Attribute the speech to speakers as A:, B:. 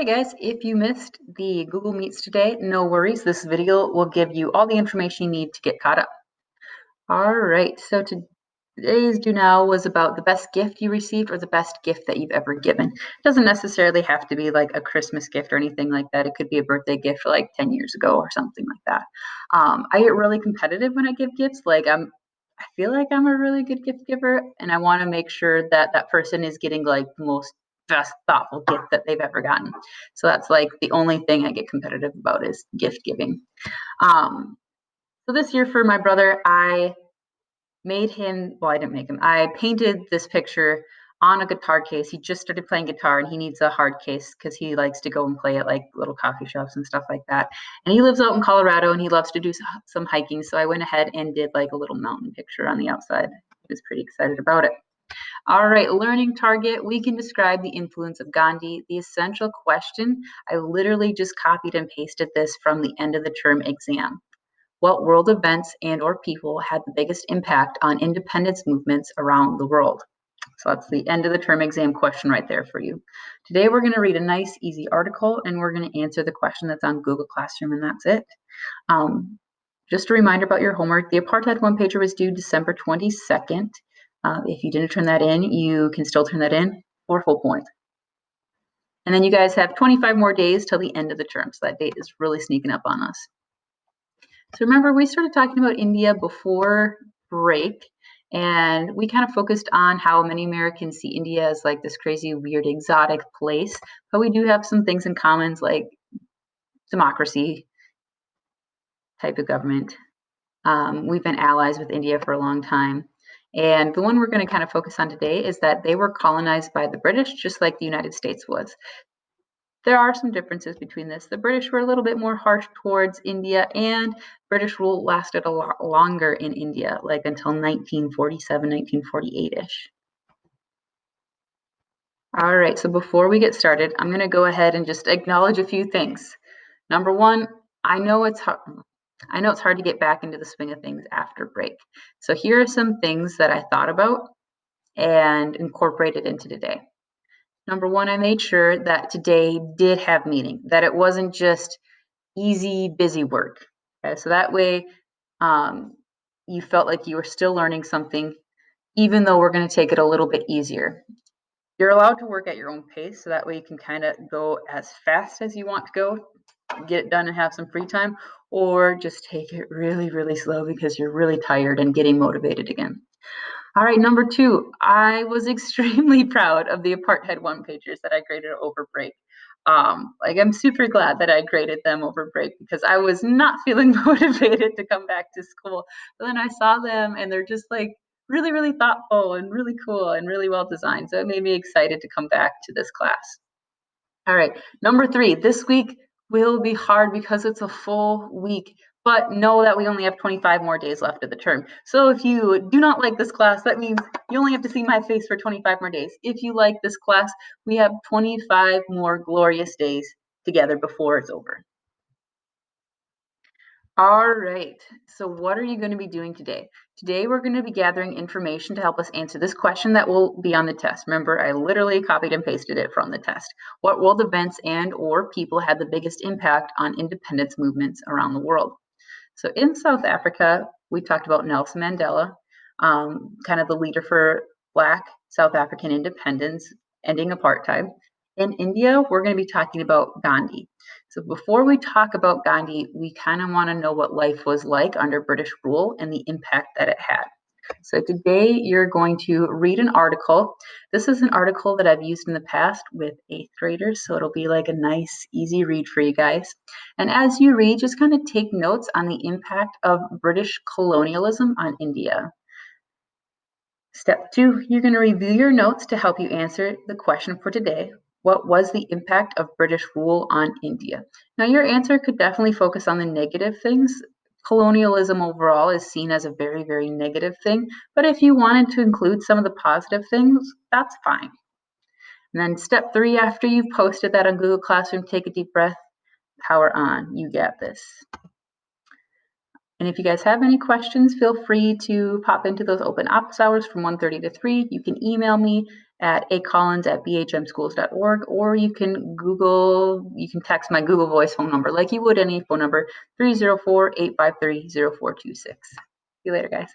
A: Hey guys, if you missed the Google Meets today, no worries. This video will give you all the information you need to get caught up. All right, so today's do now was about the best gift you received or the best gift that you've ever given. It doesn't necessarily have to be like a Christmas gift or anything like that. It could be a birthday gift like 10 years ago or something like that. I get really competitive when I give gifts. I feel like I'm a really good gift giver, and I want to make sure that that person is getting like the most best thoughtful gift that they've ever gotten. So that's like the only thing I get competitive about is gift giving. So this year for my brother, I made him, well, I didn't make him, I painted this picture on a guitar case. He just started playing guitar and he needs a hard case because he likes to go and play at like little coffee shops and stuff like that. And he lives out in Colorado and he loves to do some hiking. So I went ahead and did like a little mountain picture on the outside. He was pretty excited about it. All right, learning target. We can describe the influence of Gandhi. The essential question, I literally just copied and pasted this from the end of the term exam. What world events and or people had the biggest impact on independence movements around the world? So that's the end of the term exam question right there for you. Today we're going to read a nice, easy article and we're going to answer the question that's on Google Classroom, and that's it. Just a reminder about your homework. The Apartheid one-pager was due December 22nd. If you didn't turn that in, you can still turn that in for full points. And then you guys have 25 more days till the end of the term. So that date is really sneaking up on us. So remember, we started talking about India before break, and we kind of focused on how many Americans see India as like this crazy, weird, exotic place. But we do have some things in common, like democracy type of government. We've been allies with India for a long time. And the one we're going to kind of focus on today is that they were colonized by the British, just like the United States was. There are some differences between this. The British were a little bit more harsh towards India, and British rule lasted a lot longer in India, like until 1947, 1948-ish. All right, so before we get started, I'm going to go ahead and just acknowledge a few things. Number one, I know it's hard to get back into the swing of things after break. So here are some things that I thought about and incorporated into today. Number one, I made sure that today did have meaning, that it wasn't just easy, busy work. Okay, so that way you felt like you were still learning something, even though we're going to take it a little bit easier. You're allowed to work at your own pace, so that way you can kind of go as fast as you want to go, get it done and have some free time, or just take it really, really slow because you're really tired and getting motivated again. All right, number two, I was extremely proud of the Apartheid one-pagers that I graded over break. I'm super glad that I graded them over break because I was not feeling motivated to come back to school. But then I saw them and they're just like really, really thoughtful and really cool and really well designed. So it made me excited to come back to this class. All right, number three, this week will be hard because it's a full week, but know that we only have 25 more days left of the term. So if you do not like this class, that means you only have to see my face for 25 more days. If you like this class, we have 25 more glorious days together before it's over. All right, so what are you going to be doing today? Today we're going to be gathering information to help us answer this question that will be on the test. Remember, I literally copied and pasted it from the test. What world events and or people had the biggest impact on independence movements around the world? So in South Africa, we talked about Nelson Mandela, kind of the leader for Black South African independence, ending apartheid. In India, we're going to be talking about Gandhi. So before we talk about Gandhi, we kind of want to know what life was like under British rule and the impact that it had. So today you're going to read an article. This is an article that I've used in the past with 8th graders, so it'll be like a nice, easy read for you guys. And as you read, just kind of take notes on the impact of British colonialism on India. Step 2, you're going to review your notes to help you answer the question for today. What was the impact of British rule on India? Now, your answer could definitely focus on the negative things. Colonialism overall is seen as a very, very negative thing, but if you wanted to include some of the positive things, that's fine. And then step 3, after you've posted that on Google Classroom, take a deep breath, power on, you got this. And if you guys have any questions, feel free to pop into those open office hours from 1:30 to 3. You can email me at acollins@bhmschools.org, or you can text my Google Voice phone number like you would any phone number, 304-853-0426. See you later, guys.